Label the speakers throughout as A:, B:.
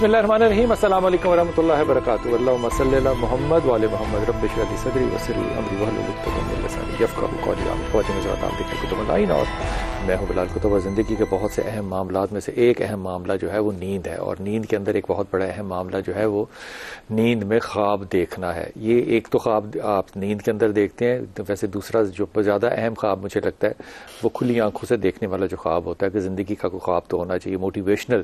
A: بسم اللہ الرحمن الرحیم، السلام علیکم ورحمۃ اللہ وبرکاتہ۔ اللہم صلی علی محمد وعلی محمد، رب اشرح لی صدری ویسر لی امری واحلل عقدۃ من لسانی یفقہوا قولی۔ خواتین حضرات، آپ دیکھ رہے ہیں کتب آنلائن اور میں ہوں بلال کتب۔ زندگی کے بہت سے اہم معاملات میں سے ایک اہم معاملہ جو ہے وہ نیند ہے، اور نیند کے اندر ایک بہت بڑا اہم معاملہ جو ہے وہ نیند میں خواب دیکھنا ہے۔ یہ ایک تو خواب آپ نیند کے اندر دیکھتے ہیں، ویسے دوسرا جو زیادہ اہم خواب مجھے لگتا ہے وہ کھلی آنکھوں سے دیکھنے والا جو خواب ہوتا ہے کہ زندگی کا کوئی خواب تو ہونا چاہیے، موٹیویشنل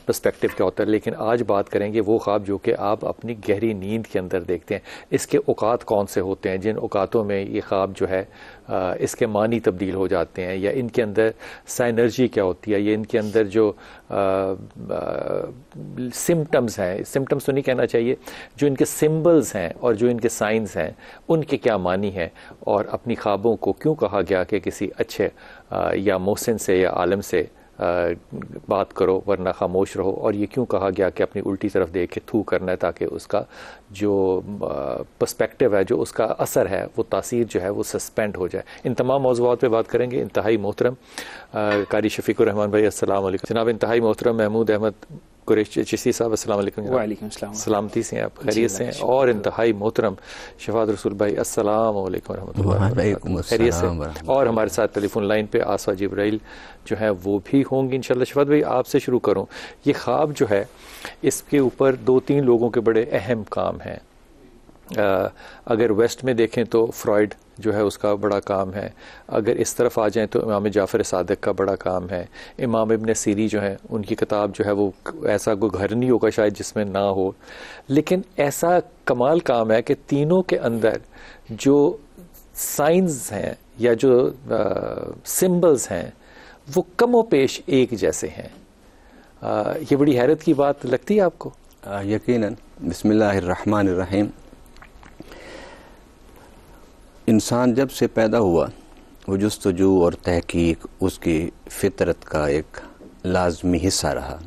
A: پرسپیکٹیو کیا ہوتا ہے۔ لیکن آج بات کریں گے وہ خواب جو کہ آپ اپنی گہری نیند کے اندر دیکھتے ہیں۔ اس کے اوقات کون سے ہوتے ہیں جن اوقاتوں میں یہ خواب جو ہے اس کے معنی تبدیل ہو جاتے ہیں، یا ان کے اندر سائنرجی کیا ہوتی ہے، یا ان کے اندر جو سمٹمز ہیں، سمٹمز تو نہیں کہنا چاہیے، جو ان کے سمبلز ہیں اور جو ان کے سائنز ہیں ان کے کیا معنی ہیں، اور اپنی خوابوں کو کیوں کہا گیا کہ کسی اچھے یا محسن سے یا عالم سے بات کرو ورنہ خاموش رہو، اور یہ کیوں کہا گیا کہ اپنی الٹی طرف دیکھ کے تھو کرنا ہے تاکہ اس کا جو پرسپیکٹیو ہے، جو اس کا اثر ہے، وہ تاثیر جو ہے وہ سسپینڈ ہو جائے۔ ان تمام موضوعات پہ بات کریں گے۔ انتہائی محترم قاری شفیق الرحمان بھائی السلام علیکم۔ جناب انتہائی محترم محمود احمد قریشی چشتی صاحب السلام علیکم جناب۔
B: وعلیکم السلام۔
A: سلامتی سے ہیں آپ، خیریت سے ہیں؟ اور انتہائی محترم شفاعت رسول بھائی السلام علیکم ورحمۃ اللہ وبرکاتہ، خیریت سے؟ اور ہمارے ساتھ ٹیلی فون لائن پہ آسفا جبرائیل جو ہے وہ بھی ہوں گی انشاءاللہ۔ شفاعت بھائی آپ سے شروع کروں، یہ خواب جو ہے اس کے اوپر دو تین لوگوں کے بڑے اہم کام ہیں۔ اگر ویسٹ میں دیکھیں تو فرائڈ جو ہے اس کا بڑا کام ہے، اگر اس طرف آ جائیں تو امام جعفر صادق کا بڑا کام ہے، امام ابن سیری جو ہیں ان کی کتاب جو ہے وہ ایسا کوئی گھر نہیں ہوگا شاید جس میں نہ ہو۔ لیکن ایسا کمال کام ہے کہ تینوں کے اندر جو سائنز ہیں یا جو سمبلز ہیں وہ کم و بیش ایک جیسے ہیں۔ یہ بڑی حیرت کی بات لگتی ہے آپ کو؟
B: یقیناً۔ بسم اللہ الرحمن الرحیم۔ انسان جب سے پیدا ہوا وہ جستجو اور تحقیق اس کی فطرت کا ایک لازمی حصہ رہا۔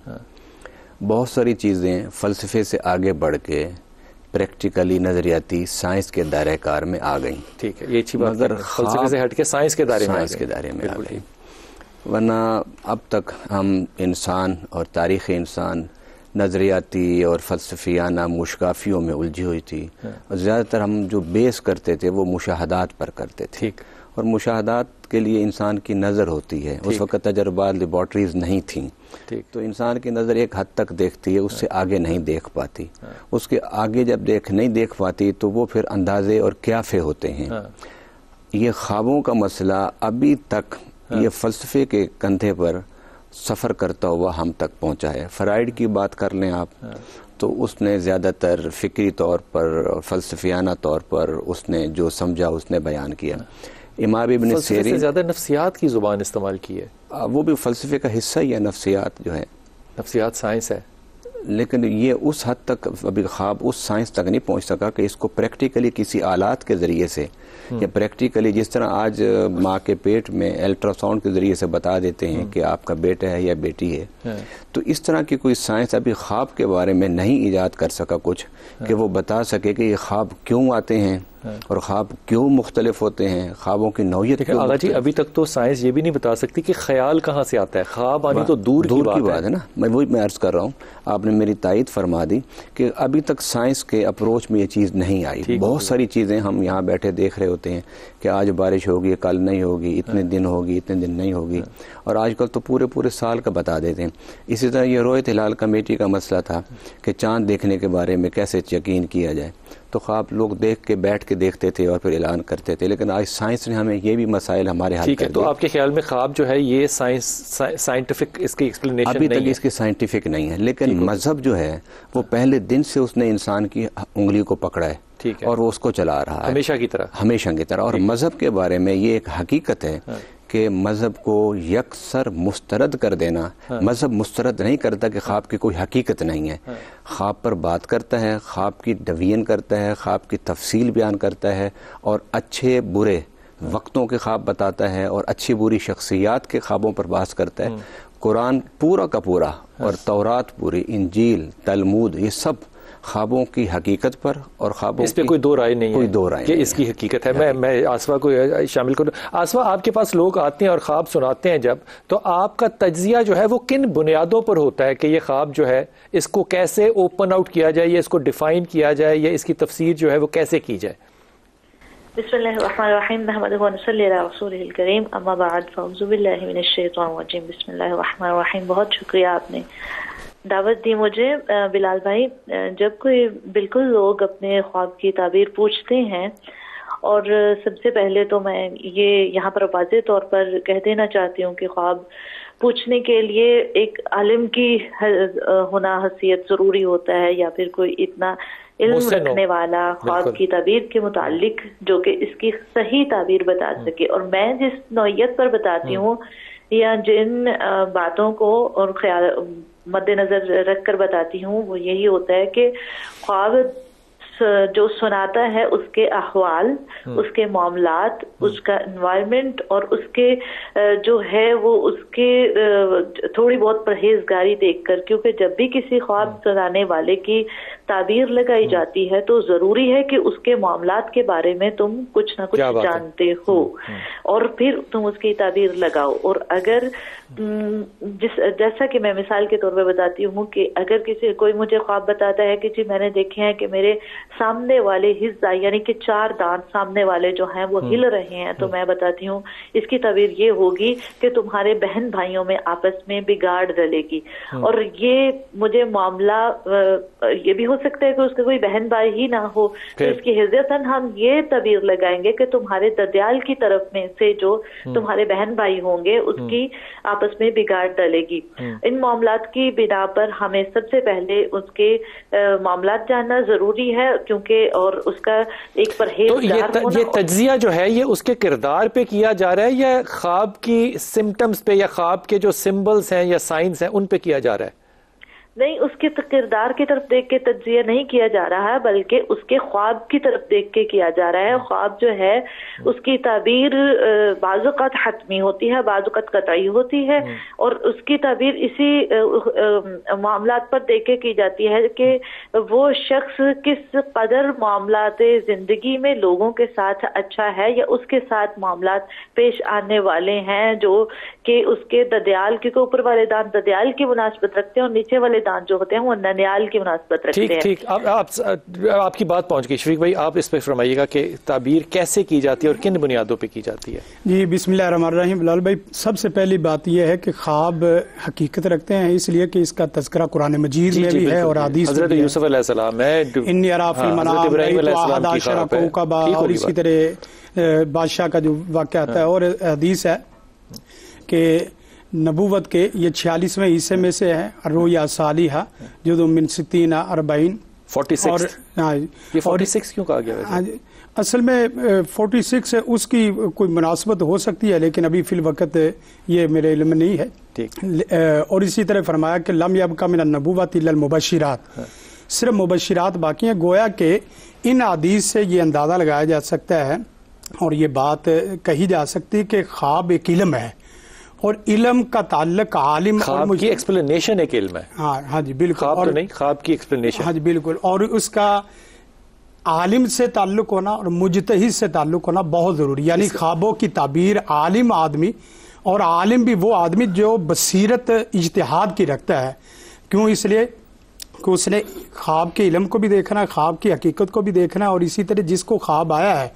B: بہت ساری چیزیں فلسفے سے آگے بڑھ کے پریکٹیکلی نظریاتی سائنس کے دائرہ کار میں آ گئیں۔
A: ٹھیک ہے، یہ اچھی بات، مگر فلسفے سے ہٹ کے سائنس کے دائرے میں
B: آ گئیں۔ ورنہ اب تک ہم انسان اور تاریخ انسان نظریاتی اور فلسفیانہ مشکافیوں میں الجھی ہوئی تھی، اور زیادہ تر ہم جو بیس کرتے تھے وہ مشاہدات پر کرتے تھے، اور مشاہدات کے لیے انسان کی نظر ہوتی ہے۔ اس وقت تجربات لیبارٹریز نہیں تھیں، تو انسان کی نظر ایک حد تک دیکھتی ہے، اس سے آگے نہیں دیکھ پاتی۔ اس کے آگے جب نہیں دیکھ پاتی تو وہ پھر اندازے اور قیافے ہوتے ہیں۔ یہ خوابوں کا مسئلہ ابھی تک یہ فلسفے کے کندھے پر سفر کرتا ہوا ہم تک پہنچا ہے۔ فرائڈ کی بات کر لیں آپ تو اس نے زیادہ تر فکری طور پر، فلسفیانہ طور پر اس نے جو سمجھا اس نے بیان کیا۔ امام ابن سیرین
A: سے زیادہ نفسیات کی زبان استعمال کی ہے۔
B: وہ بھی فلسفے کا حصہ ہی ہے، نفسیات جو ہے،
A: نفسیات سائنس ہے،
B: لیکن یہ اس حد تک ابھی خواب اس سائنس تک نہیں پہنچ سکا کہ اس کو پریکٹیکلی کسی آلات کے ذریعے سے، یا پریکٹیکلی جس طرح آج ماں کے پیٹ میں الٹرا ساؤنڈ کے ذریعے سے بتا دیتے ہیں کہ آپ کا بیٹا ہے یا بیٹی ہے، تو اس طرح کی کوئی سائنس ابھی خواب کے بارے میں نہیں ایجاد کر سکا کچھ کہ وہ بتا سکے کہ یہ خواب کیوں آتے ہیں اور خواب کیوں مختلف ہوتے ہیں، خوابوں کی نوعیت کیوں
A: آغا جی ابھی تک تو سائنس یہ بھی نہیں بتا سکتی کہ خیال کہاں سے آتا ہے، خواب آنی تو دور کی بات ہے نا۔
B: میں عرض کر رہا ہوں، آپ نے میری تائید فرما دی کہ ابھی تک سائنس کے اپروچ میں یہ چیز نہیں آئی۔ بہت ساری چیزیں ہم یہاں بیٹھے دیکھ رہے ہوتے ہیں کہ آج بارش ہوگی، کل نہیں ہوگی، اتنے دن ہوگی، اتنے دن نہیں ہوگی، اور آج کل تو پورے سال کا بتا دیتے ہیں۔ اسی طرح یہ رویت ہلال کمیٹی کا مسئلہ تھا کہ چاند دیکھنے کے بارے میں کیسے یقین کیا جائے، تو خواب لوگ بیٹھ کے دیکھتے تھے اور پھر اعلان کرتے تھے، لیکن آج سائنس نے ہمیں یہ بھی مسائل ہمارے حل کر دیے۔
A: تو آپ کے خیال میں خواب جو ہے یہ سائنٹیفک اس کی ایکسپلینیشن
B: ابھی تک اس کی سائنٹیفک نہیں ہے، لیکن مذہب جو ہے وہ پہلے دن سے اس نے انسان کی انگلی کو پکڑا ہے اور وہ اس کو چلا رہا ہے ہمیشہ کی طرح۔ اور مذہب کے بارے میں یہ ایک حقیقت ہے کہ مذہب کو یکسر مسترد کر دینا، مذہب مسترد نہیں کرتا کہ خواب کی کوئی حقیقت نہیں ہے، خواب پر بات کرتا ہے، خواب کی ڈویژن کرتا ہے، خواب کی تفصیل بیان کرتا ہے، اور اچھے برے وقتوں کے خواب بتاتا ہے، اور اچھی بری شخصیات کے خوابوں پر بات کرتا ہے۔ قرآن پورا کا پورا اور تورات پوری، انجیل، تلمود، یہ سب خوابوں کی حقیقت پر اور خوابوں
A: اس پہ کوئی دو رائے نہیں ہے کہ اس کی حقیقت ہے. میں آصفہ کو شامل کروں. آصفہ, آپ کے پاس لوگ آتے ہیں اور خواب سناتے ہیں جب, تو آپ کا تجزیہ جو ہے وہ کن بنیادوں پر ہوتا ہے کہ یہ خواب جو ہے اس کو کیسے اوپن آؤٹ کیا جائے یا اس کو ڈیفائن کیا جائے یا اس کی تفسیر جو ہے وہ کیسے کی جائے؟
C: بسم اللہ الرحمن الرحیم نحمدہ ونصلی علی رسولہ الکریم اما بعد فاعوذ باللہ من الشیطان الرجیم بسم اللہ الرحمن الرحیم. بہت شکریہ آپ نے دعوت دی مجھے. بلال بھائی, جب کوئی بالکل لوگ اپنے خواب کی تعبیر پوچھتے ہیں, اور سب سے پہلے تو میں یہ یہاں پر واضح طور پر کہہ دینا چاہتی ہوں کہ خواب پوچھنے کے لیے ایک عالم کی ہونا حیثیت ضروری ہوتا ہے, یا پھر کوئی اتنا علم رکھنے والا خواب کی تعبیر کے متعلق جو کہ اس کی صحیح تعبیر بتا سکے. اور میں جس نوعیت پر بتاتی ہوں یا جن باتوں کو اور خیال مد نظر رکھ کر بتاتی ہوں وہ یہی ہوتا ہے کہ خواب جو سناتا ہے اس کے احوال, اس کے معاملات, اس کا انوائرمنٹ اور اس کے جو ہے وہ اس کے تھوڑی بہت پرہیزگاری دیکھ کر, کیونکہ جب بھی کسی خواب سنانے والے کی تعبیر لگائی جاتی ہے تو ضروری ہے کہ اس کے معاملات کے بارے میں تم کچھ نہ کچھ جانتے ہو اور پھر تم اس کی تعبیر لگاؤ. اور اگر جیسا کہ میں مثال کے طور پہ بتاتی ہوں کہ اگر کوئی مجھے خواب بتاتا ہے کہ جی میں نے دیکھے ہیں کہ میرے سامنے والے حصہ یعنی کہ 4 دانت سامنے والے جو ہیں وہ ہل رہے ہیں, تو میں بتاتی ہوں اس کی تعبیر یہ ہوگی کہ تمہارے بہن بھائیوں میں آپس میں بگاڑ ڈلے گی. اور یہ مجھے معاملہ یہ بھی ہو سکتا ہے کہ اس کا کوئی بہن بھائی ہی نہ ہو, تو اس کی حضرتاً ہم یہ تعبیر لگائیں گے کہ تمہارے ددیال کی طرف میں سے جو تمہارے بہن بھائی ہوں گے اس کی آپس میں بگاڑ ڈلے گی. ان معاملات کی بنا پر ہمیں سب سے پہلے اس کے معاملات جاننا ضروری ہے, کیونکہ اور اس کا ایک پرہیزگار ہونا.
A: یہ تجزیہ جو ہے یہ اس کے کردار پہ کیا جا رہا ہے یا خواب کی سمٹمز پہ یا خواب کے جو سمبلز ہیں یا سائنز ہیں ان پہ کیا جا رہا ہے؟
C: نہیں, اس کے کردار کی طرف دیکھ کے تجزیہ نہیں کیا جا رہا ہے بلکہ اس کے خواب کی طرف دیکھ کے کیا جا رہا ہے. خواب جو ہے اس کی تعبیر بعض اوقات حتمی ہوتی ہے, بعض اوقات قطعی ہوتی ہے, اور اس کی تعبیر اسی معاملات پر دیکھ کے کی جاتی ہے کہ وہ شخص کس قدر معاملات زندگی میں لوگوں کے ساتھ اچھا ہے یا اس کے ساتھ معاملات پیش آنے والے ہیں جو کہ اس کے ددیال, کیونکہ اوپر والے دانت ددیال کی مناسبت رکھتے ہیں اور نیچے والے دانت جو ہوتے ہیں وہ ننیال کی مناسبت رکھتے ہیں.
A: ٹھیک, آپ کی بات پہنچ گئی. شفیق بھائی آپ اس پہ فرمائیے گا کہ تعبیر کیسے کی جاتی ہے اور کن بنیادوں پہ کی جاتی ہے؟
D: جی بسم اللہ الرحمن الرحیم. بلال بھائی, سب سے پہلی بات یہ ہے کہ خواب حقیقت رکھتے ہیں اس لیے کہ اس کا تذکرہ قرآن مجید میں بھی ہے اور حدیث
A: حضرت یوسف علیہ السلام ہے,
D: انی ارا فی المنام رأیت 11 کوکبا, اور اسی طرح بادشاہ کا جو واقعہ آتا ہے. اور حدیث ہے کہ نبوت کے یہ 46ویں حصے میں سے ہے, رویا صالحہ جو من 60
A: 46. یہ 46 کیوں کہا گیا؟
D: اصل میں 46 اس کی کوئی مناسبت ہو سکتی ہے لیکن ابھی فی الوقت یہ میرے علم نہیں ہے. اور اسی طرح فرمایا کہ لم یبقى من النبوۃ الا المبشرات, صرف مبشرات باقی ہیں. گویا کہ ان حدیث سے یہ اندازہ لگایا جا سکتا ہے اور یہ بات کہی جا سکتی ہے کہ خواب ایک علم ہے اور علم کا تعلق عالم
A: خواب کی ایکسپلینیشن ایک علم ہے.
D: ہاں جی بالکل,
A: خواب تو نہیں, خواب کی ایکسپلینیشن.
D: ہاں جی بالکل. اور اس کا عالم سے تعلق ہونا اور مجتہد سے تعلق ہونا بہت ضروری, یعنی خوابوں کی تعبیر عالم آدمی, اور عالم بھی وہ آدمی جو بصیرت اجتہاد کی رکھتا ہے. کیوں؟ اس لیے کہ اس نے خواب کے علم کو بھی دیکھنا ہے, خواب کی حقیقت کو بھی دیکھنا ہے, اور اسی طرح جس کو خواب آیا ہے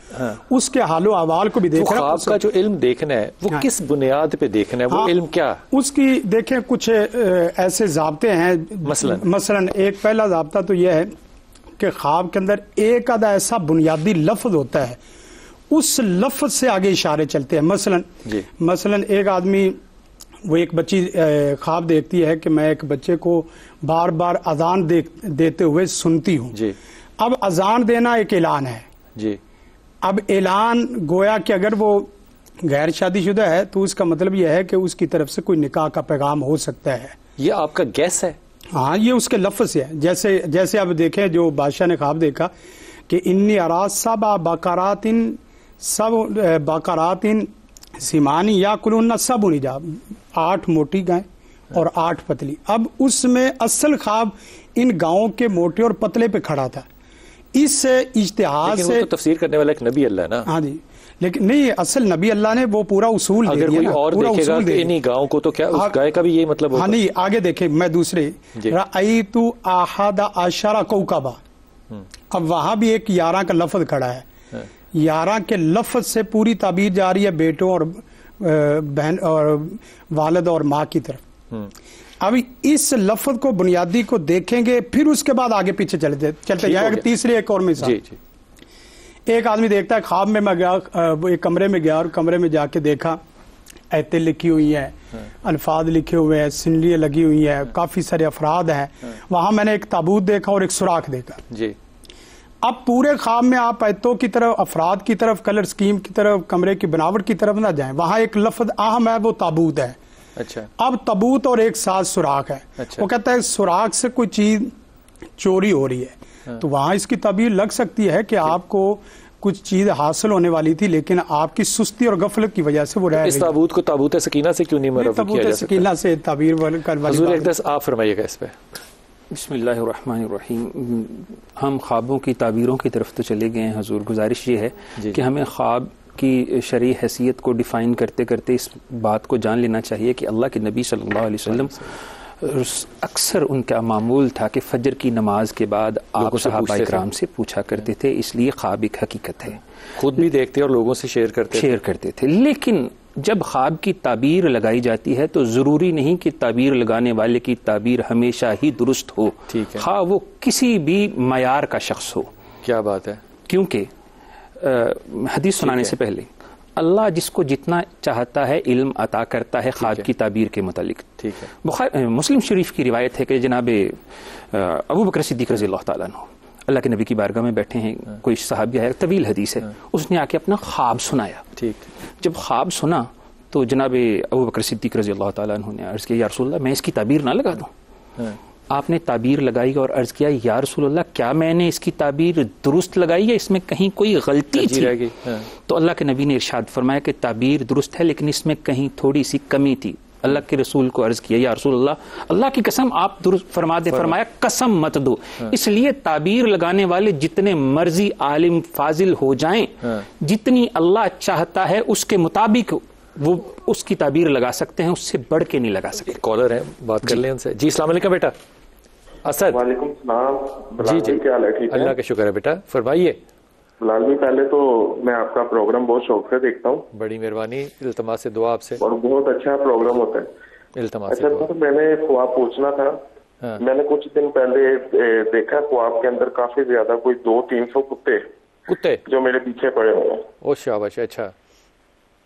D: اس کے حال و احوال کو بھی دیکھنا ہے.
A: خواب کا جو علم دیکھنا ہے وہ کس بنیاد پہ دیکھنا ہے, وہ علم کیا
D: اس کی دیکھیں کچھ ایسے ضابطے ہیں. مثلا ایک پہلا ضابطہ تو یہ ہے کہ خواب کے اندر ایک آدھا ایسا بنیادی لفظ ہوتا ہے, اس لفظ سے آگے اشارے چلتے ہیں. مثلا ایک آدمی, وہ ایک بچی خواب دیکھتی ہے کہ میں ایک بچے کو بار بار اذان دیتے ہوئے سنتی ہوں. اب اذان دینا ایک اعلان ہے. اب اعلان گویا کہ اگر وہ غیر شادی شدہ ہے تو اس کا مطلب یہ ہے کہ اس کی طرف سے کوئی نکاح کا پیغام ہو سکتا ہے.
A: یہ آپ کا گیس ہے؟
D: ہاں, یہ اس کے لفظ سے ہے. جیسے اب دیکھیں جو بادشاہ نے خواب دیکھا کہ انی ارا سبع بقرات سیمانی یا کلون سب انجا, 8 موٹی گائیں اور 8 پتلی. اب اس میں اصل خواب ان گاؤں کے موٹے اور پتلے پہ کھڑا تھا. اس اجتہاد سے
A: تو تفسیر کرنے والا ایک نبی اللہ نا.
D: ہاں جی, لیکن نہیں, اصل نبی اللہ نے وہ پورا اصول دے دیا.
A: اگر کوئی اور دیکھے گا کہ انہی گاؤں کو, تو کیا اس گائے کا بھی یہ مطلب ہوگا؟
D: ہاں نہیں, آگے دیکھیں, میں دوسرے رأیت احد عشر کوكبا. اب وہاں بھی ایک 11 کا لفظ کھڑا ہے. 11 کے لفظ سے پوری تعبیر جا رہی ہے بیٹوں اور بہن اور والد اور ماں کی طرف. اب اس لفظ کو بنیادی کو دیکھیں گے, پھر اس کے بعد آگے پیچھے چلتے جائیں گے. تیسری ایک اور مثال, ایک آدمی دیکھتا ہے خواب میں, میں گیا ایک کمرے میں گیا اور کمرے میں جا کے دیکھا ایتیں لکھی ہوئی ہیں, الفاظ لکھے ہوئے ہیں, سنریاں لگی ہوئی ہیں, کافی سارے افراد ہیں. وہاں میں نے ایک تابوت دیکھا اور ایک سوراخ دیکھا. اب پورے خواب میں آپ ایتوں کی طرف, افراد کی طرف, کلر سکیم کی طرف, کمرے کی بناوٹ کی طرف نہ جائیں. وہاں ایک لفظ اہم ہے, وہ تابوت ہے. اب تابوت اور ایک ساتھ سوراخ ہے. وہ کہتا ہے سوراخ سے کوئی چیز چوری ہو رہی ہے. تو وہاں اس کی تعبیر لگ سکتی ہے کہ آپ کو کچھ چیز حاصل ہونے والی تھی, لیکن آپ کی سستی اور غفلت کی وجہ سے وہ رہ گئی.
A: اس تابوت کو تابوت سکینہ سے کیوں نہیں مرفوع کیا جا سکتا؟
D: سکینہ سے تعبیر
A: حضور اقدس آپ فرمائیے گا اس پہ.
E: بسم اللہ الرحمن الرحیم. ہم خوابوں کی تعبیروں کی طرف تو چلے گئے ہیں حضور. گزارش یہ ہے کہ ہمیں خواب کی شرعی حیثیت کو ڈیفائن کرتے کرتے اس بات کو جان لینا چاہیے کہ اللہ کے نبی صلی اللہ علیہ وسلم اکثر ان کا معمول تھا کہ فجر کی نماز کے بعد آپ صحابہ اکرام سے پوچھا کرتے تھے. اس لیے خواب ایک حقیقت ہے,
A: خود بھی دیکھتے اور لوگوں سے شیئر کرتے تھے.
E: لیکن جب خواب کی تعبیر لگائی جاتی ہے تو ضروری نہیں کہ تعبیر لگانے والے کی تعبیر ہمیشہ ہی درست ہو, خواہ وہ کسی بھی معیار کا شخص ہو.
A: کیا بات ہے.
E: کیونکہ حدیث سنانے سے پہلے اللہ جس کو جتنا چاہتا ہے علم عطا کرتا ہے خواب کی تعبیر کے متعلق. مسلم شریف کی روایت ہے کہ جناب ابو بکر صدیق رضی اللہ تعالیٰ عنہ اللہ کے نبی کی بارگاہ میں بیٹھے ہیں. کوئی صحابی ہے, طویل حدیث ہے, اس نے آ کے اپنا خواب سنایا. جب خواب سنا تو جناب ابو بکر صدیق رضی اللہ تعالیٰ عنہ نے عرض کیا, یا رسول اللہ میں اس کی تعبیر نہ لگا دوں؟ آپ نے تعبیر لگائی اور عرض کیا, یا رسول اللہ کیا میں نے اس کی تعبیر درست لگائی ہے, اس میں کہیں کوئی غلطی تھی؟ تو اللہ کے نبی نے ارشاد فرمایا کہ تعبیر درست ہے لیکن اس میں کہیں تھوڑی سی کمی تھی. اللہ کے رسول کو عرض کیا, یا رسول اللہ کی قسم آپ درست فرما دے. فرمایا قسم مت دو. اس لیے تعبیر لگانے والے جتنے مرضی عالم فاضل ہو جائیں, جتنی اللہ چاہتا ہے اس کے مطابق وہ اس کی تعبیر لگا سکتے ہیں, اس سے بڑھ کے نہیں لگا سکتے.
A: کالر ہے, بات کر لیں ان سے. جی السلام علیکم بیٹا. اسد.
F: وعلیکم السلام.
A: جی
F: کیا حال ہے؟ ٹھیک ہے,
A: اللہ کا شکر ہے بیٹا, فرمائیے.
F: بلال جی پہلے تو میں آپ کا پروگرام بہت شوق سے دیکھتا ہوں.
A: بڑی مہربانی, التماس سے دعا آپ سے.
F: اور بہت اچھا پروگرام ہوتا ہے.
A: التماس.
F: اچھا تو میں نے خواب پوچھنا تھا. میں نے کچھ دن پہلے دیکھا خواب کے اندر کافی زیادہ کوئی 200-300 کتے جو میرے پیچھے پڑے ہوئے ہیں.
A: او شاباش. اچھا.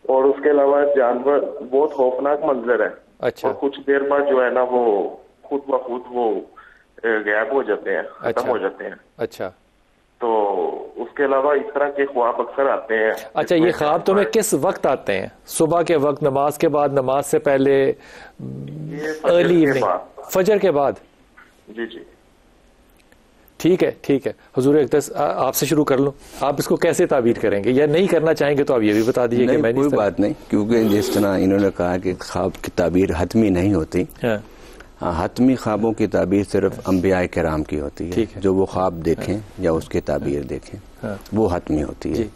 F: اور اس کے علاوہ جانور, بہت خوفناک منظر ہے.
A: اچھا.
F: اور کچھ دیر بعد جو ہے نا وہ خود بخود وہ غائب ہو جاتے ہیں, ختم ہو جاتے ہیں.
A: اچھا.
F: تو اس کے علاوہ اس طرح کے خواب اکثر آتے ہیں.
A: اچھا, یہ خواب تمہیں کس وقت آتے ہیں؟ صبح کے وقت, نماز کے بعد, نماز سے پہلے, ارلی ایوننگ, فجر کے بعد؟
F: جی جی
A: ٹھیک ہے, ٹھیک ہے. حضور اقدس آپ سے شروع کر لوں, آپ اس کو کیسے تعبیر کریں گے, یا نہیں کرنا چاہیں گے تو آپ یہ بھی بتا دیجیے. کہ میں
B: کوئی بات نہیں, کیونکہ جس طرح انہوں نے کہا کہ خواب کی تعبیر حتمی نہیں ہوتی, حتمی خوابوں کی تعبیر صرف انبیاء کرام کی ہوتی ہے. جو وہ خواب دیکھیں یا اس کی تعبیر دیکھیں وہ حتمی ہوتی ہے.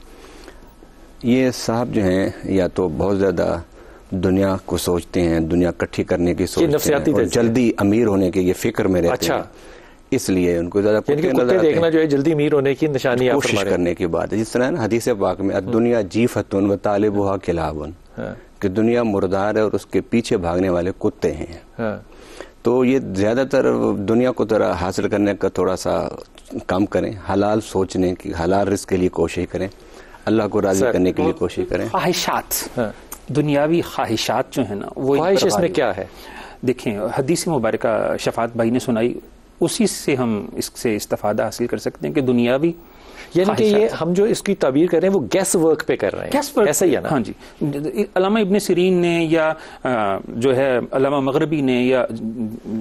B: یہ صاحب جو ہیں یا تو بہت زیادہ دنیا کو سوچتے ہیں, دنیا اکٹھی کرنے کی سوچتے ہیں, اور جلدی امیر ہونے کے یہ فکر میں رہتے ہیں, اس لیے ان کو زیادہ
A: کتے دیکھنا جو ہے جلدی امیر ہونے کی نشانی
B: کوشش کرنے کی بات ہے. جس طرح حدیث پاک میں دنیا جیفتن و طالبها کلاب, کہ دنیا مردار ہے اور اس کے پیچھے بھاگنے والے کتے ہیں. تو یہ زیادہ تر دنیا کو طرح حاصل کرنے کا تھوڑا سا کم کریں, حلال سوچنے کی, حلال رزق کے لیے کوشش کریں, اللہ کو راضی کرنے کے لیے کوشش کریں.
E: خواہشات, دنیاوی خواہشات جو ہے نا, وہ
A: خواہش اس میں کیا ہے؟
E: دیکھیں حدیث مبارکہ شفاعت بھائی نے سنائی, اسی سے ہم اس سے استفادہ حاصل کر سکتے ہیں کہ دنیاوی,
A: یعنی کہ یہ ہم جو اس کی تعبیر کر رہے ہیں وہ گیس ورک پہ کر رہے ہیں, ایسا ہی ہے نا؟
E: ہاں جی. علامہ ابن سیرین نے یا جو ہے علامہ مغربی نے یا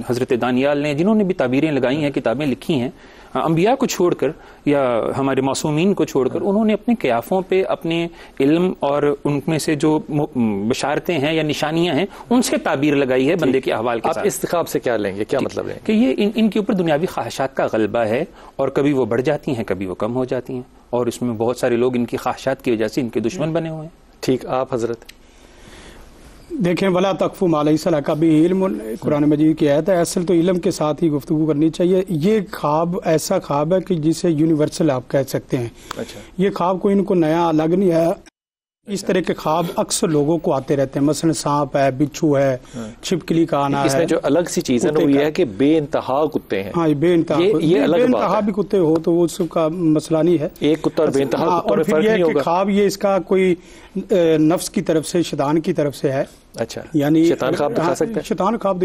E: حضرت دانیال نے, جنہوں نے بھی تعبیریں لگائی ہیں, کتابیں لکھی ہیں, انبیاء کو چھوڑ کر یا ہمارے معصومین کو چھوڑ کر انہوں نے اپنے قیافوں پہ اپنے علم اور ان میں سے جو بشارتیں ہیں یا نشانیاں ہیں ان سے تعبیر لگائی ہے بندے کے احوال کے ساتھ.
A: آپ استخاب سے کیا لیں گے, کیا مطلب ہے
E: کہ یہ ان کے اوپر دنیاوی خواہشات کا غلبہ ہے, اور کبھی وہ بڑھ جاتی ہیں کبھی وہ کم ہو جاتی ہیں, اور اس میں بہت سارے لوگ ان کی خواہشات کی وجہ سے ان کے دشمن بنے ہوئے ہیں.
A: ٹھیک, آپ حضرت
D: دیکھیں, ولا تقف ما لیس لک بہ علم قرآن مجید کی آیت ہے. اصل تو علم کے ساتھ ہی گفتگو کرنی چاہیے. یہ خواب ایسا خواب ہے کہ جسے یونیورسل آپ کہہ سکتے ہیں.
A: اچھا,
D: یہ خواب کوئی ان کو نیا الگ نہیں ہے. اس طرح کے خواب اکثر لوگوں کو آتے رہتے ہیں. مثلا سانپ ہے, بچھو ہے, چھپکلی کا آنا ہے.
A: اس میں جو الگ سی چیز ہے وہ یہ ہے کہ بے انتہا کتے ہیں.
D: ہاں, بے انتہا,
A: یہ الگ
D: بے انتہا بھی کتے ہو تو وہ اس کا مسئلہ نہیں ہے.
A: ایک کتا اور بے انتہا کتوں میں فرق نہیں ہوگا.
D: خواب یہ اس کا کوئی نفس کی طرف سے, شیطان کی طرف سے ہے.
A: اچھا,
D: یعنی
A: شیطان خواب دکھا سکتا ہے.
D: شیطان خواب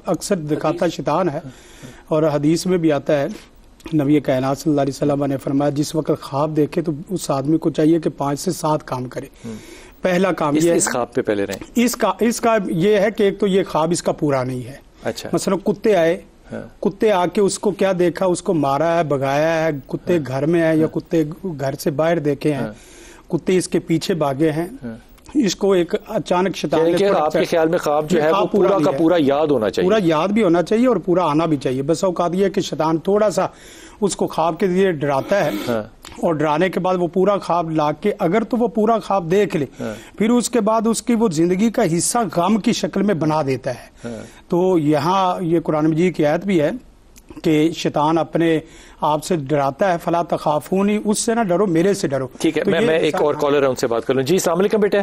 D: اکثر دکھاتا شیطان ہے. اور حدیث میں بھی آتا ہے, نبی کائنات صلی اللہ علیہ وسلم نے فرمایا جس وقت خواب دیکھے تو اس آدمی کو چاہیے کہ 5 سے 7 کام کرے. پہلا کام یہ
A: اس خواب پہ پہلے رہیں.
D: اس کا یہ ہے کہ ایک تو یہ خواب اس کا پورا نہیں ہے.
A: اچھا,
D: مثلا کتے آئے, کتے آ کے اس کو کیا دیکھا, اس کو مارا ہے, بھگایا ہے, کتے گھر میں ہیں یا کتے گھر سے باہر دیکھے ہیں, کتے اس کے پیچھے بھاگے ہیں, اس کو ایک اچانک شیطان نے,
A: آپ کے خیال میں خواب جو ہے وہ پورا کا پورا یاد ہونا چاہیے,
D: پورا یاد بھی ہونا چاہیے اور پورا آنا بھی چاہیے. بس اوقات یہ کہ شیطان تھوڑا سا اس کو خواب کے ذریعے ڈراتا ہے, اور ڈرانے کے بعد وہ پورا خواب لا کے اگر تو وہ پورا خواب دیکھ لے, پھر اس کے بعد اس کی وہ زندگی کا حصہ غم کی شکل میں بنا دیتا ہے. تو یہاں یہ قرآن مجید کی آیت بھی ہے کہ شیطان اپنے آپ سے ڈراتا ہے, فلا تخافونی, اس سے نہ ڈرو, میرے سے ڈرو.
A: ٹھیک ہے, میں ایک اور کالر ہے ان سے بات کر لوں. جی السلام علیکم بیٹے.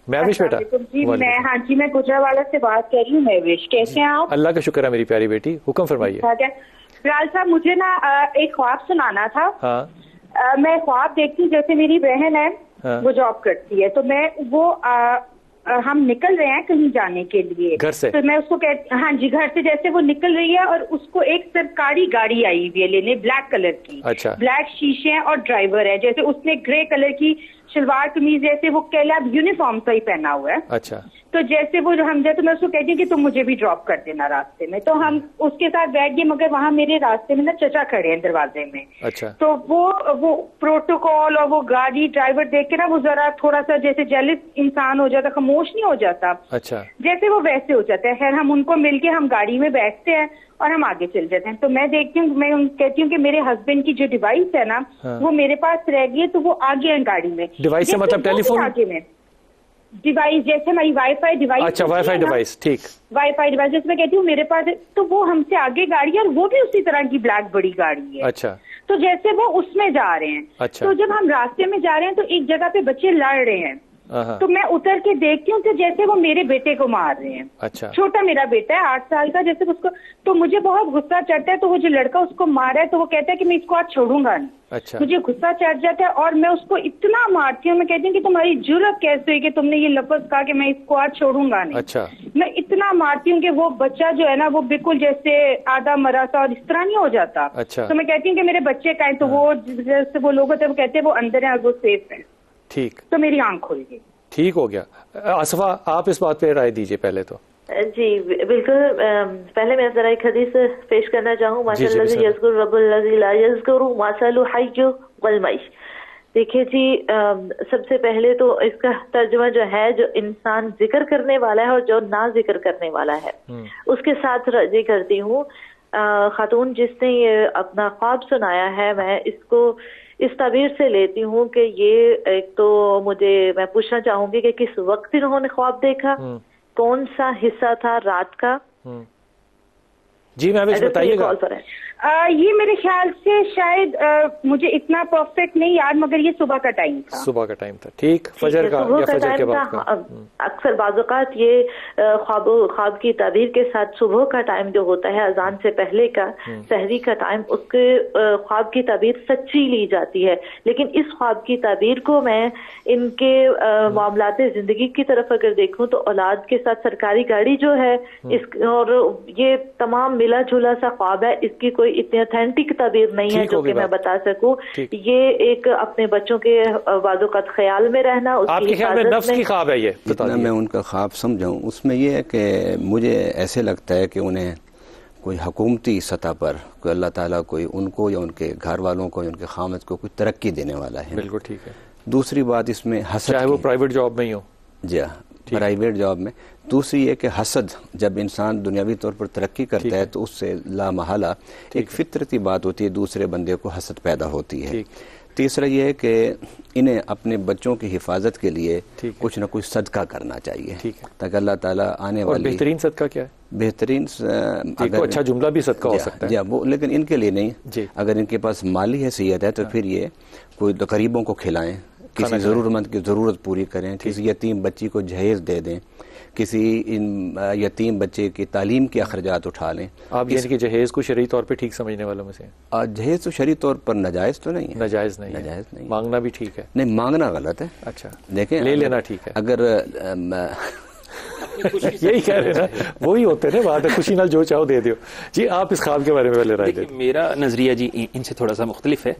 A: مہوش بیٹا.
G: جی میں گجرانوالہ سے بات کر رہی ہوں. مہوش, کیسے ہیں آپ؟
A: اللہ کا شکر ہے میری پیاری بیٹی, حکم فرمائیے.
G: فلال صاحب, مجھے نا ایک خواب سنانا تھا.
A: ہاں,
G: میں خواب دیکھتی ہوں, جیسے میری بہن ہے وہ جاب کرتی ہے, تو میں وہ ہم نکل رہے ہیں کہیں جانے کے لیے
A: گھر سے,
G: تو میں اس کو ہاں جی گھر سے جیسے وہ نکل رہی ہے اور اس کو ایک سرکاری گاڑی آئی ہوئی ہے لینے, بلیک کلر کی.
A: اچھا,
G: بلیک شیشے ہیں اور ڈرائیور ہے, جیسے اس نے گرے کلر کی شلوار قمیض جیسے وہ کیلاب یونیفارم سا ہی پہنا ہوا ہے.
A: اچھا,
G: تو جیسے وہ ہم جائے تو میں اس کو کہتی ہوں کہ تم مجھے بھی ڈراپ کر دینا راستے میں. تو ہم اس کے ساتھ بیٹھ گئے, مگر وہاں میرے راستے میں نا چچا کھڑے ہیں دروازے میں.
A: اچھا,
G: تو وہ پروٹوکول اور وہ گاڑی ڈرائیور دیکھ کے نا وہ ذرا تھوڑا سا جیسے جیلس انسان ہو جاتا, خاموش نہیں ہو جاتا.
A: اچھا,
G: جیسے وہ ویسے ہو جاتا ہے. خیر ہم ان کو مل کے ہم گاڑی میں بیٹھتے ہیں اور ہم آگے چل جاتے ہیں. تو میں دیکھتی ہوں, میں کہتی ہوں کہ میرے ہسبینڈ کی جو ڈیوائس ہے نا وہ میرے پاس رہ گئی ہے, تو وہ آگے ہیں گاڑی میں.
A: ڈیوائس سے مطلب ٹیلی فون
G: آگے میں ڈیوائس, جیسے ہماری وائی فائی ڈیوائس.
A: اچھا, وائی فائی ڈیوائس. ٹھیک,
G: وائی فائی ڈیوائس جیسے میں کہتی ہوں میرے پاس, تو وہ ہم سے آگے گاڑی ہے اور وہ بھی اسی طرح کی بلیک بڑی گاڑی ہے.
A: اچھا,
G: تو جیسے وہ اس میں جا رہے ہیں.
A: اچھا,
G: تو جب ہم راستے میں جا رہے ہیں تو ایک جگہ پہ بچے لڑ رہے ہیں, تو میں اتر کے دیکھتی ہوں کہ جیسے وہ میرے بیٹے کو مار رہے ہیں.
A: اچھا,
G: چھوٹا میرا بیٹا ہے 8 سال کا, جیسے اس کو, تو مجھے بہت غصہ چڑھتا ہے. تو وہ جو لڑکا اس کو مارا ہے تو وہ کہتا ہے کہ میں اس کو آج چھوڑوں گا نہیں.
A: اچھا,
G: مجھے غصہ چڑھ جاتا ہے اور میں اس کو اتنا مارتی ہوں. میں کہتی ہوں کہ تمہاری جرأت کیسے ہوئی کہ تم نے یہ لفظ کہا کہ میں اس کو آج چھوڑوں گا نہیں.
A: اچھا,
G: میں اتنا مارتی ہوں کہ وہ بچہ جو ہے نا وہ بالکل جیسے آدھا مرا سا اور اس طرح نہیں ہو جاتا.
A: اچھا,
G: تو میں کہتی ہوں کہ میرے بچے کا ہے, تو وہ جیسے وہ لوگ ہوتے ہیں وہ کہتے ہیں وہ اندر ہیں اور وہ سیف ہیں.
A: ٹھیک,
G: تو میری آنکھ کھل گئی.
A: ٹھیک ہو گیا. آصفہ, آپ اس بات پہ رائے دیجئے پہلے تو.
C: جی بالکل, پہلے میں ذرا ایک حدیث پیش کرنا چاہوں. ماشاء اللہ یذکر رب الذی لا یذکر مثل حی والمیت. دیکھیے جی, سب سے پہلے تو اس کا ترجمہ جو ہے, جو انسان ذکر کرنے والا ہے اور جو نہ ذکر کرنے والا ہے, اس کے ساتھ راضی کرتی ہوں. خاتون جس نے یہ اپنا خواب سنایا ہے, میں اس کو اس تعبیر سے لیتی ہوں کہ یہ ایک تو میں پوچھنا چاہوں گی کہ کس وقت انہوں نے خواب دیکھا, کون سا حصہ تھا رات کا.
A: جی میں بتائیے گا.
G: یہ میرے خیال سے شاید مجھے اتنا پرفیکٹ نہیں یاد, مگر یہ صبح کا ٹائم تھا.
A: صبح کا ٹائم تھا. ٹھیک, فجر کا یا فجر کے بعد کا.
C: اکثر بعض اوقات یہ خواب کی تعبیر کے ساتھ صبح کا ٹائم جو ہوتا ہے, اذان سے پہلے کا سحری کا ٹائم, اس کے خواب کی تعبیر سچی لی جاتی ہے. لیکن اس خواب کی تعبیر کو میں ان کے معاملات زندگی کی طرف اگر دیکھوں تو اولاد کے ساتھ سرکاری گاڑی جو ہے اور یہ تمام ملا جلا سا خواب ہے. اس کی کوئی اتنی اتھینٹک تعبیر نہیں ہے جو کہ میں بتا سکوں. یہ ایک اپنے بچوں کے بعض اوقات خیال میں رہنا,
A: آپ کے خیال میں نفس کی خواب ہے یہ؟
B: جتنا میں ان کا خواب سمجھاؤں اس میں یہ ہے کہ مجھے ایسے لگتا ہے کہ انہیں کوئی حکومتی سطح پر کوئی اللہ تعالیٰ کوئی ان کو یا ان کے گھر والوں کو یا ان کے خامد کو کوئی ترقی دینے والا ہے.
A: بالکل ٹھیک ہے.
B: دوسری بات اس میں حسد،
A: چاہے وہ پرائیویٹ جاب میں ہی ہو.
B: جی ہاں، پرائیویٹ جاب میں. دوسری یہ کہ حسد، جب انسان دنیاوی طور پر ترقی کرتا ہے تو اس سے لا محالہ ایک فطرتی بات ہوتی ہے، دوسرے بندے کو حسد پیدا ہوتی ہے. تیسرا یہ ہے کہ انہیں اپنے بچوں کی حفاظت کے لیے کچھ نہ کچھ صدقہ کرنا چاہیے تاکہ اللہ تعالیٰ آنے والی.
A: بہترین صدقہ کیا ہے؟
B: بہترین
A: اچھا جملہ بھی صدقہ ہو سکتا ہے
B: وہ، لیکن ان کے لیے نہیں. اگر ان کے پاس مالی حیثیت ہے تو پھر یہ کوئی غریبوں کو کھلائیں، کسی ضرورت مند کی ضرورت پوری کریں، کسی یتیم بچی کو جہیز دے دیں، کسی یتیم بچے کی تعلیم کے اخراجات اٹھا لیں.
A: آپ یعنی کہ جہیز کو شرعی طور پہ ٹھیک سمجھنے والوں میں سے؟
B: جہیز تو شرعی طور پر ناجائز تو نہیں ہے.
A: ناجائز نہیں، مانگنا بھی ٹھیک ہے. نہیں،
B: مانگنا غلط ہے.
A: اچھا،
B: دیکھیں
A: لے لینا ٹھیک ہے.
B: اگر
A: یہی کہہ رہے نا، وہی ہوتے نا بات ہے، خوشی نال جو چاہو دے دیو. جی آپ اس خواب کے بارے میں پہلے رائے دیں.
E: میرا نظریہ جی ان سے تھوڑا سا مختلف ہے.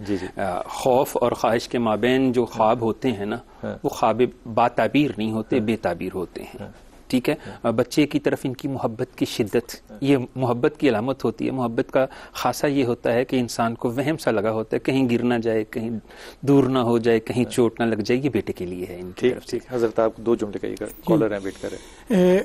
E: خوف اور خواہش کے مابین جو خواب ہوتے ہیں نا، وہ خواب با تعبیر نہیں ہوتے، بے تعبیر ہوتے ہیں. ٹھیک ہے. بچے کی طرف ان کی محبت کی شدت، یہ محبت کی علامت ہوتی ہے. محبت کا خاصہ یہ ہوتا ہے کہ انسان کو وہم سا لگا ہوتا ہے کہیں گر نہ جائے، کہیں دور نہ ہو جائے، کہیں چوٹ نہ لگ جائے. یہ بیٹے کے لیے ہے.
A: ٹھیک. حضرت آپ 2 جملے کہیے گا، کالر ہیں ویٹ کریں.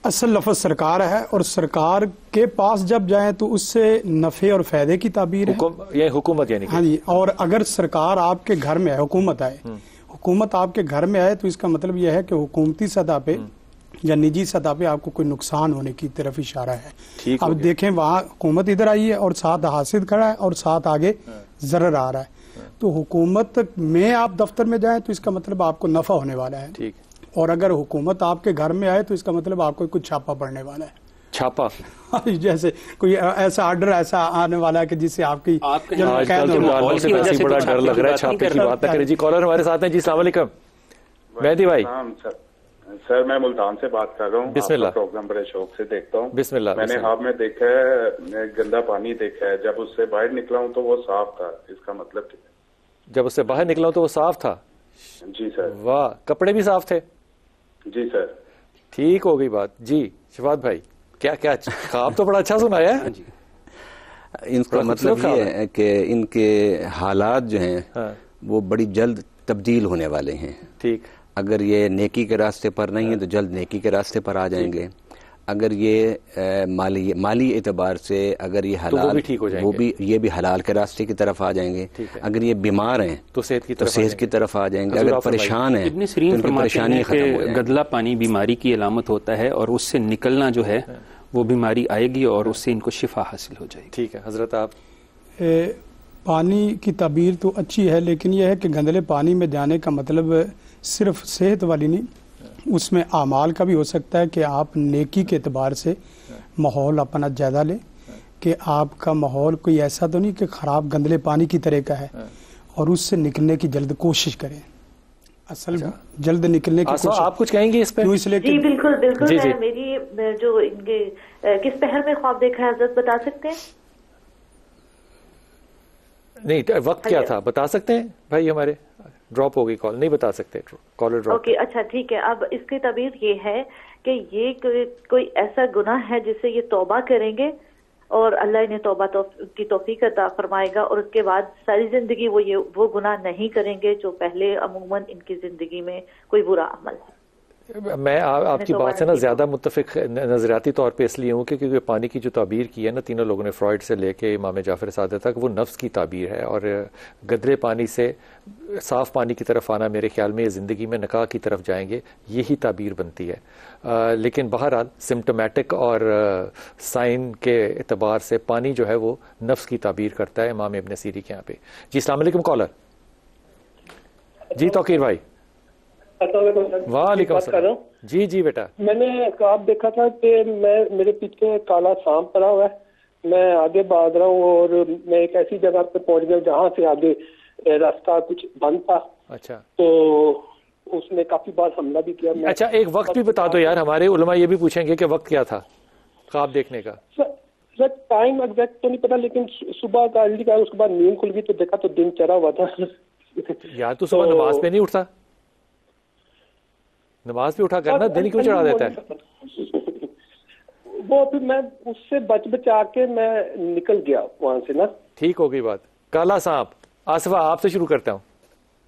D: اصل لفظ سرکار ہے، اور سرکار کے پاس جب جائیں تو اس سے نفع اور فائدے کی تعبیر ہے.
A: یہ حکومت یعنی
D: ہاں جی. اور اگر سرکار آپ کے گھر میں ہے، حکومت آپ کے گھر میں آئے تو اس کا مطلب یہ ہے کہ حکومتی سطح پہ یا نجی سطح پہ آپ کو کوئی نقصان ہونے کی طرف اشارہ ہے. اب دیکھیں وہاں حکومت ادھر آئی ہے اور ساتھ حاسد کھڑا ہے اور ساتھ آگے ضرر آ رہا ہے. تو حکومت میں آپ دفتر میں جائیں تو اس کا مطلب آپ کو نفع ہونے والا ہے. اور اگر حکومت آپ کے گھر میں آئے تو اس کا مطلب آپ کو کچھ چھاپا پڑنے والا ہے.
A: چھاپا
D: جیسے کوئی ایسا آرڈر ایسا آنے والا ہے کہ جس سے آپ کی
A: بڑا ڈر لگ رہا ہے چھاپے کی بات نہ کریں. جی کالر ہمارے ساتھ ہیں. جی السلام علیکم مہدی بھائی.
F: سر میں ملتان سے بات کر رہا ہوں.
A: بسم اللہ.
F: پروگرام بڑے شوق سے دیکھتا ہوں.
A: بسم اللہ.
F: میں نے خواب میں دیکھا ہے گندا پانی دیکھا ہے، جب اس سے باہر نکلا ہوں تو وہ صاف تھا. اس کا مطلب کیا ہے؟
A: جب اس سے باہر نکلا ہوں تو وہ صاف تھا.
F: جی سر.
A: واہ. کپڑے بھی صاف تھے؟
F: جی سر.
A: ٹھیک ہو گئی بات. جی شفاعت بھائی کیا خواب تو بڑا اچھا سنایا ہے.
B: ان کا مطلب یہ ہے کہ ان کے حالات جو ہیں وہ بڑی جلد تبدیل ہونے والے ہیں.
A: ٹھیک.
B: اگر یہ نیکی کے راستے پر نہیں ہے تو جلد نیکی کے راستے پر آ جائیں گے. اگر یہ مالی اعتبار سے اگر یہ حلال وہ بھی یہ بھی حلال کے راستے کی طرف آ جائیں گے. اگر یہ بیمار ہیں تو صحت کی طرف آ جائیں گے. اگر پریشان ہیں
E: ابن سیرین فرماتے ہیں کہ گدلا پانی بیماری کی علامت ہوتا ہے اور اس سے نکلنا جو ہے وہ بیماری آئے گی اور اس سے ان کو شفا حاصل ہو جائے گی.
A: ٹھیک ہے. حضرت آپ
D: پانی کی تعبیر تو اچھی ہے، لیکن یہ ہے کہ گندلے پانی میں جانے کا مطلب صرف صحت والی نہیں، اس میں اعمال کا بھی ہو سکتا ہے کہ آپ نیکی کے اعتبار سے ماحول اپنا جائزہ لیں کہ آپ کا ماحول کوئی ایسا تو نہیں کہ خراب گندلے پانی کی طرح کا ہے، اور اس سے نکلنے کی جلد کوشش کریں. اصل جلد نکلنے کی کوشش.
A: آپ کچھ کہیں گے اس پہ؟
C: جی بالکل بالکل. میری جو ان کے کس پہر میں خواب دیکھا ہے حضرت بتا سکتے ہیں؟
A: نہیں وقت کیا تھا بتا سکتے ہیں بھائی؟ ہمارے ڈراپ ہو گئی کال، نہیں بتا سکتے کالر ڈراپ.
C: اوکے اچھا ٹھیک ہے. اب اس کی تعبیر یہ ہے کہ یہ کوئی ایسا گناہ ہے جس سے یہ توبہ کریں گے اور اللہ انہیں توبہ کی توفیق عطا فرمائے گا، اور اس کے بعد ساری زندگی وہ گناہ نہیں کریں گے جو پہلے عموماً ان کی زندگی میں کوئی برا عمل ہے.
A: میں آپ کی بات سے نا زیادہ متفق نظریاتی طور پہ اس لیے ہوں کہ کیونکہ پانی کی جو تعبیر کی ہے نا تینوں لوگوں نے، فرائڈ سے لے کے امام جعفر صادق تک، وہ نفس کی تعبیر ہے. اور گدرے پانی سے صاف پانی کی طرف آنا میرے خیال میں یہ زندگی میں نکاح کی طرف جائیں گے، یہی تعبیر بنتی ہے. لیکن بہرحال سمٹمیٹک اور سائن کے اعتبار سے پانی جو ہے وہ نفس کی تعبیر کرتا ہے امام ابن سیری کے یہاں پہ. جی السلام علیکم کالر. جی توقیر بھائی. وعلیکم السلام. جی جی بیٹا.
H: میں نے خواب دیکھا تھا کہ میرے پیچھے کالا سانپ پڑا ہوا ہے، میں آگے بھاگ رہا ہوں اور میں ایک ایسی جگہ پہ پہنچ گیا جہاں سے آگے راستہ کچھ بند تھا. اچھا. تو اس نے کافی بار حملہ بھی کیا.
A: اچھا ایک وقت بھی بتا دو یار، ہمارے علماء یہ بھی پوچھیں گے کہ وقت کیا تھا خواب دیکھنے کا.
H: سر ٹائم ایگزیکٹ تو نہیں پتا، لیکن صبح کا جلدی کا، اس کے بعد نیند کھل گئی تو دیکھا تو دن چڑھا ہوا تھا.
A: یار تو صبح نماز پہ نہیں اٹھتا؟ نماز پہ اٹھا کرنا، دن کیوں چڑھا دیتا ہے؟
H: وہ پھر میں اس سے بچا کے میں نکل گیا وہاں سے نا.
A: ٹھیک ہو گئی بات. کالا سانپ، آصفہ آپ سے شروع کرتا ہوں.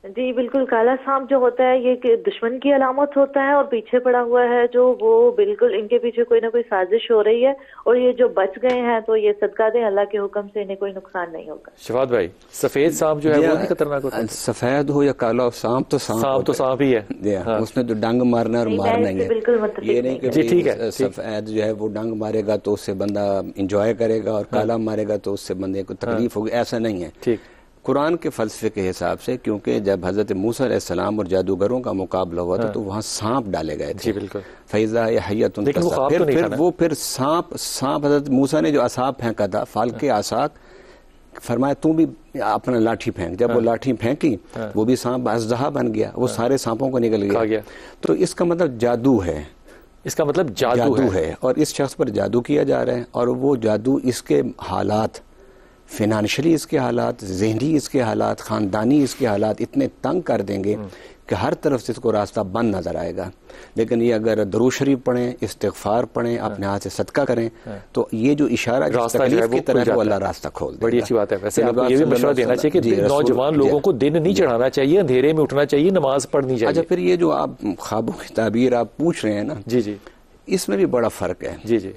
C: جی بالکل، کالا سانپ جو ہوتا ہے یہ کہ دشمن کی علامت ہوتا ہے اور پیچھے پڑا ہوا ہے جو وہ بالکل ان کے پیچھے کوئی نہ کوئی سازش ہو رہی ہے، اور یہ جو بچ گئے ہیں تو یہ صدقہ دیں اللہ کے حکم سے، انہیں کوئی نقصان نہیں ہوگا.
A: شفاعت بھائی سفید سانپ جو ہے وہ نہیں خطرناک ہوتا؟
B: سفید ہو یا کالا سانپ تو
A: سانپ ہی ہے.
B: اس نے تو ڈنگ مارنا اور مارنا ہی ہے.
C: بالکل مطلب
B: یہ نہیں کہ سفید جو ہے وہ ڈنگ مارے گا تو اس سے بندہ انجوائے کرے گا اور کالا مارے گا تو اس سے بندے کو تکلیف ہوگی، ایسا نہیں ہے.
A: ٹھیک.
B: قرآن کے فلسفے کے حساب سے کیونکہ جب حضرت موسیٰ علیہ السلام اور جادوگروں کا مقابلہ ہوا تھا تو وہاں سانپ ڈالے گئے تھے.
A: جی بالکل.
B: فیضا یا حیۃ پھر سانپ حضرت موسیٰ نے جو عصا پھینکا تھا فالق عصاک، فرمایا تو بھی اپنا لاٹھی پھینک. جب وہ لاٹھی پھینکی وہ بھی سانپ اژدہا بن گیا، وہ سارے سانپوں کو نکل گیا. تو اس کا مطلب جادو ہے،
A: اس کا مطلب جادو ہے
B: اور اس شخص پر جادو کیا جا رہا ہے. اور وہ جادو اس کے حالات، فینانشلی اس کے حالات، ذہنی اس کے حالات، خاندانی اس کے حالات اتنے تنگ کر دیں گے کہ ہر طرف سے اس کو راستہ بند نظر آئے گا. لیکن یہ اگر درود شریف پڑھیں، استغفار پڑھیں، اپنے ہاتھ سے صدقہ کریں تو یہ جو اشارہ تکلیف کی طرح ہے وہ اللہ راستہ کھول دے.
A: بڑی اچھی بات ہے. ویسے آپ کو یہ بھی مشورہ دینا چاہیے کہ نوجوان لوگوں کو دن نہیں چڑھانا چاہیے، اندھیرے میں اٹھنا چاہیے، نماز پڑھنی چاہیے.
B: اچھا، پھر یہ جو آپ خوابوں کی تعبیر آپ پوچھ رہے ہیں نا،
A: جی جی،
B: اس میں بھی بڑا فرق ہے.
A: جی جی.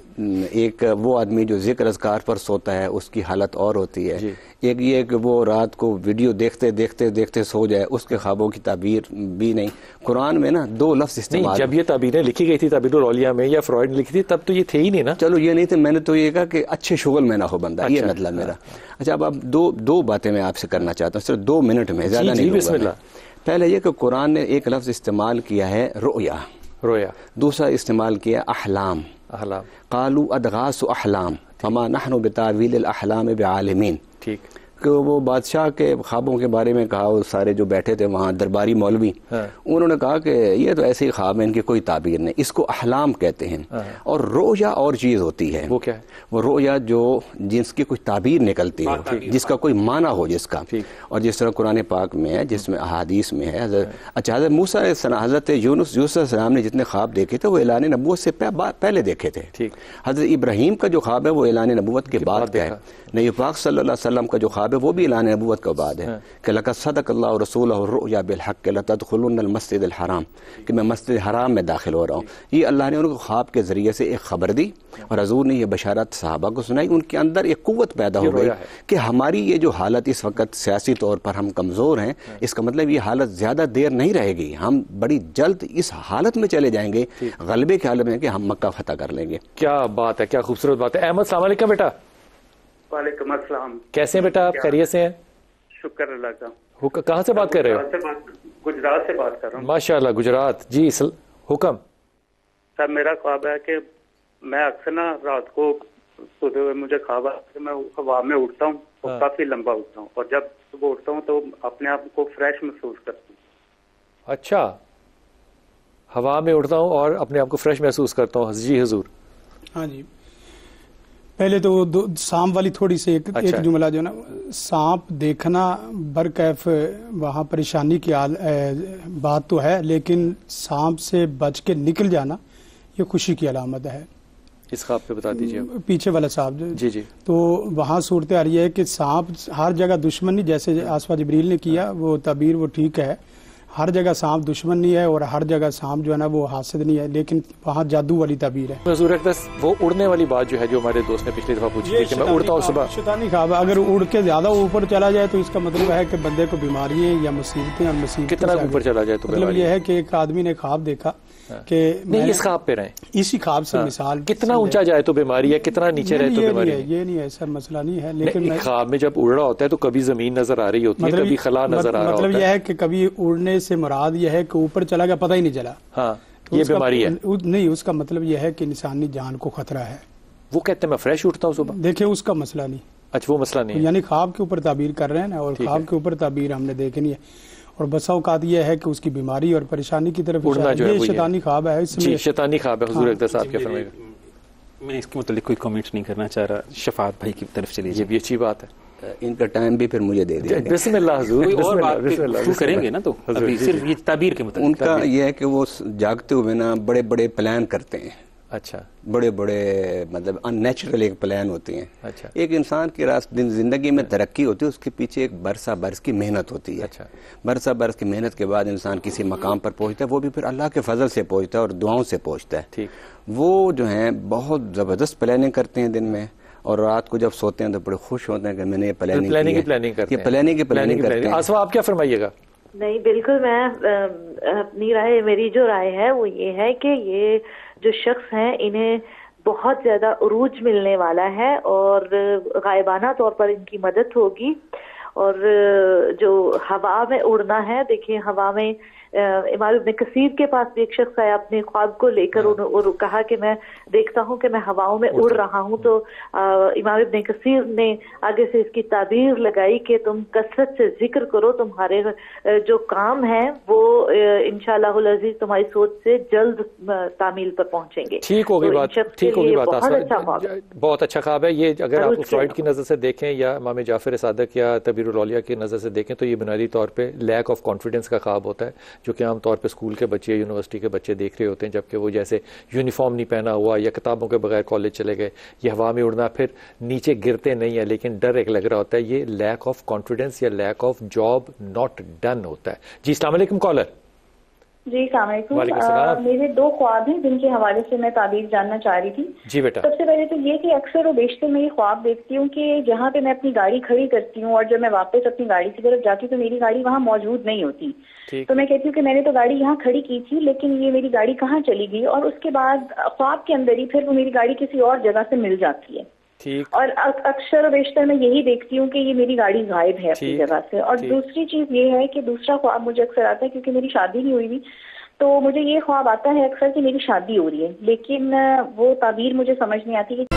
B: ایک وہ آدمی جو ذکر اذکار پر سوتا ہے اس کی حالت اور ہوتی ہے. ایک یہ کہ وہ رات کو ویڈیو دیکھتے دیکھتے دیکھتے سو جائے، اس کے خوابوں کی تعبیر بھی نہیں. قرآن میں نا دو لفظ استعمال.
A: جب یہ تعبیریں لکھی گئی تھی تعبیر الاولیاء میں یا فرائڈ نے لکھی تھی تب تو یہ تھے ہی نہیں نا.
B: چلو یہ نہیں تھے، میں نے تو یہ کہا کہ اچھے شغل میں نہ ہو بندہ، یہ مطلب میرا. اچھا اب دو باتیں میں آپ سے کرنا چاہتا ہوں، صرف 2 منٹ میں، زیادہ نہیں.
A: بسم اللہ.
B: پہلے یہ کہ قرآن نے ایک لفظ استعمال کیا ہے رؤیا. دوسرا استعمال کیا احلام. قالوا ادغاث احلام فما نحن بتاویل الاحلام بعالمین.
A: ٹھیک.
B: کہ وہ بادشاہ کے خوابوں کے بارے میں کہا، وہ سارے جو بیٹھے تھے وہاں درباری مولوی، انہوں نے کہا کہ یہ تو ایسے ہی خواب ہیں، ان کی کوئی تعبیر نہیں. اس کو احلام کہتے ہیں. اور رؤیا اور چیز ہوتی ہے.
A: وہ کیا ہے؟
B: وہ رؤیا جو جس کی کوئی تعبیر نکلتی ہو، جس کا کوئی معنی ہو جس کا. اور جس طرح قرآن پاک میں ہے، جس میں احادیث میں ہے. اچھا، حضرت موسیٰ علیہ السلام، حضرت یونس علیہ السلام نے جتنے خواب دیکھے تھے وہ اعلان نبوت سے پہلے دیکھے تھے. حضرت ابراہیم کا جو خواب ہے وہ اعلان نبوت کے بعد کا ہے. نبی پاک صلی اللہ علیہ وسلم کا جو خواب ہے وہ بھی اعلان نبوت کے بعد ہے کہ لقد صدق اللہ رسولہ الرؤیا بالحق لتدخلن المسجد الحرام، کہ میں مسجد حرام میں داخل ہو رہا ہوں. یہ اللہ نے ان کو خواب کے ذریعے سے ایک خبر دی اور حضور نے یہ بشارت صحابہ کو سنائی. ان کے اندر ایک قوت پیدا ہو گئی کہ ہماری یہ جو حالت اس وقت سیاسی طور پر ہم کمزور ہیں، اس کا مطلب یہ حالت زیادہ دیر نہیں رہے گی، ہم بڑی جلد اس حالت میں چلے جائیں گے، غلبے کے حالت میں کہ ہم مکہ فتح کر لیں گے.
A: کیا بات ہے، کیا خوبصورت بات ہے. احمد السلام علیکم بیٹا.
I: وعلیکم السلام.
A: کیسے ہیں بیٹا، آپ خیریت سے ہیں؟
I: شکر اللہ کا.
A: کہاں سے بات کر رہے ہو؟
I: گجرات سے بات کر رہا ہوں.
A: ماشاء اللہ، گجرات. جی حکم.
I: سر میرا خواب ہے کہ میں اکثر نا رات کو سوتے ہوئے مجھے خواب ہے کہ میں ہوا میں اٹھتا ہوں اور کافی لمبا اٹھتا ہوں، اور جب صبح اٹھتا ہوں تو اپنے آپ کو فریش محسوس کرتا ہوں.
A: اچھا، ہوا میں اٹھتا ہوں اور اپنے آپ کو فریش محسوس کرتا ہوں. جی حضور.
D: ہاں جی، پہلے تو سانپ والی تھوڑی سی ایک جملہ جو نا، سانپ دیکھنا برکیف وہاں پریشانی کی بات تو ہے، لیکن سانپ سے بچ کے نکل جانا یہ خوشی کی علامت ہے.
A: اس خواب پہ بتا دیجیے.
D: پیچھے والا سانپ.
A: جی جی.
D: تو وہاں صورت آ رہی ہے کہ سانپ ہر جگہ دشمن نہیں، جیسے آصفہ جبریل نے کیا وہ تعبیر وہ ٹھیک ہے، ہر جگہ سانپ دشمن نہیں ہے اور ہر جگہ سانپ جو ہے نا وہ حاسد نہیں ہے، لیکن وہاں جادو والی تعبیر ہے.
A: حضور اقدس وہ اڑنے والی بات جو ہے جو ہمارے دوست نے پچھلی دفعہ پوچھی تھی کہ میں اڑتا ہوں صبح،
D: شیطانی خواب ہے. اگر اڑ کے زیادہ اوپر چلا جائے تو اس کا مطلب ہے کہ بندے کو بیماریاں یا مصیبتیں، اور مصیبتیں
A: کتنا اوپر چلا جائے تو
D: مطلب یہ ہے کہ ایک آدمی نے خواب دیکھا کہ
A: نہیں اس خواب پہ رہیں،
D: اسی خواب سے مثال
A: کتنا اونچا جائے تو بیماری ہے، کتنا نیچے رہے تو بیماری ہے.
D: یہ نہیں ایسا مسئلہ نہیں ہے، لیکن
A: خواب میں جب اڑ رہا ہوتا ہے تو کبھی زمین نظر آ رہی ہوتی ہے، کبھی خلا نظر آ رہا ہوتا ہے.
D: مطلب یہ ہے کہ کبھی اڑنے سے مراد یہ ہے کہ اوپر چلا گیا پتہ ہی نہیں چلا.
A: ہاں یہ بیماری ہے
D: نہیں، اس کا مطلب یہ ہے کہ انسانی جان کو خطرہ ہے.
A: وہ کہتے ہیں میں فریش اٹھتا ہوں صبح.
D: دیکھیں اس کا مسئلہ نہیں.
A: اچھا وہ مسئلہ نہیں،
D: یعنی خواب کے اوپر تعبیر کر رہے ہیں نا، اور خواب کے اوپر تعبیر ہم نے دیکھنی ہے. اور بسا اوقات یہ ہے کہ اس کی بیماری اور پریشانی کی طرف یہ شیطانی خواب ہے. اس میں
A: شیطانی خواب ہے. حضور اقدس صاحب کیا فرمائے گا؟
E: میں اس کے متعلق کوئی کمنٹ نہیں کرنا چاہ رہا. شفاعت بھائی کی طرف چلیے.
A: یہ بھی اچھی بات ہے.
B: ان کا ٹائم بھی پھر مجھے دے دیا.
A: بسم اللہ حضور.
E: اور بات کریں گے نا تو ابھی صرف یہ تعبیر کے متعلق.
B: ان کا یہ ہے کہ وہ جاگتے ہوئے نا بڑے بڑے پلان کرتے ہیں
A: اچھا.
B: بڑے بڑے مطلب ان نیچرل ایک پلان ہوتی ہیں.
A: اچھا.
B: ایک انسان کی زندگی میں ترقی ہوتی ہے، اس کے پیچھے ایک برسہ برس کی محنت ہوتی ہے.
A: اچھا.
B: برسہ برس کی محنت کے بعد انسان کسی مقام پر پہنچتا ہے، وہ بھی پھر اللہ کے فضل سے پہنچتا ہے اور دعاؤں سے پہنچتا ہے.
A: ٹھیک.
B: وہ جو ہیں بہت زبردست پلاننگ کرتے ہیں دن میں، اور رات کو جب سوتے ہیں تو بڑے خوش ہوتے ہیں کہ میں نے یہ پلاننگ
A: کرتے ہیں. آسوا آپ کیا فرمائیے گا؟
C: نہیں بالکل، میں اپنی رائے، میری جو رائے ہے وہ یہ ہے کہ یہ جو شخص ہیں انہیں بہت زیادہ عروج ملنے والا ہے اور غائبانہ طور پر ان کی مدد ہوگی. اور جو ہوا میں اڑنا ہے، دیکھیں ہوا میں امام ابن کثیر کے پاس بھی ایک شخص آیا اپنے خواب کو لے کر اور کہا کہ میں دیکھتا ہوں کہ میں ہواؤں میں اڑ رہا ہوں. تو امام ابن کثیر نے آگے سے اس کی تعبیر لگائی کہ تم کثرت سے ذکر کرو، تمہارے جو کام ہیں وہ انشاءاللہ العزیز تمہاری سوچ سے جلد تعمیل پر پہنچیں گے.
A: ٹھیک ہوگی بات، ٹھیک ہوگی بات. بہت اچھا خواب ہے یہ. اگر آپ فرائڈ کی نظر سے دیکھیں یا امام جعفر صادق یا تبیر الاولیاء کی نظر سے دیکھیں تو یہ بنیادی طور پہ لیک آف کانفیڈنس کا خواب ہوتا ہے، جو کہ عام طور پہ اسکول کے بچے، یونیورسٹی کے بچے دیکھ رہے ہوتے ہیں، جبکہ وہ جیسے یونیفارم نہیں پہنا ہوا یا کتابوں کے بغیر کالج چلے گئے، یہ ہوا میں اڑنا، پھر نیچے گرتے نہیں ہیں لیکن ڈر ایک لگ رہا ہوتا ہے. یہ لیک آف کانفیڈنس یا lack of job not done ہوتا ہے. جی السلام علیکم کالر.
J: جی السلام علیکم. میرے دو خواب ہیں جن کے حوالے سے میں تعبیر جاننا چاہ رہی تھی.
A: جی بیٹا.
J: سب سے پہلے تو یہ کہ اکثر و بیشتر میں یہ خواب دیکھتی ہوں کہ جہاں پہ میں اپنی گاڑی کھڑی کرتی ہوں اور جب میں واپس اپنی گاڑی کی طرف جاتی ہوں تو میری گاڑی وہاں موجود نہیں ہوتی. تو میں کہتی ہوں کہ میں نے تو گاڑی یہاں کھڑی کی تھی لیکن یہ میری گاڑی کہاں چلی گئی، اور اس کے بعد خواب کے اندر ہی پھر وہ میری گاڑی کسی اور جگہ سے مل جاتی ہے. اور اکثر و بیشتر میں یہی دیکھتی ہوں کہ یہ میری گاڑی غائب ہے اپنی جگہ سے. اور دوسری چیز یہ ہے کہ دوسرا خواب مجھے اکثر آتا ہے کیونکہ میری شادی نہیں ہوئی ہوئی، تو مجھے یہ خواب آتا ہے اکثر کہ میری شادی ہو رہی ہے، لیکن وہ تعبیر مجھے سمجھ نہیں آتی کہ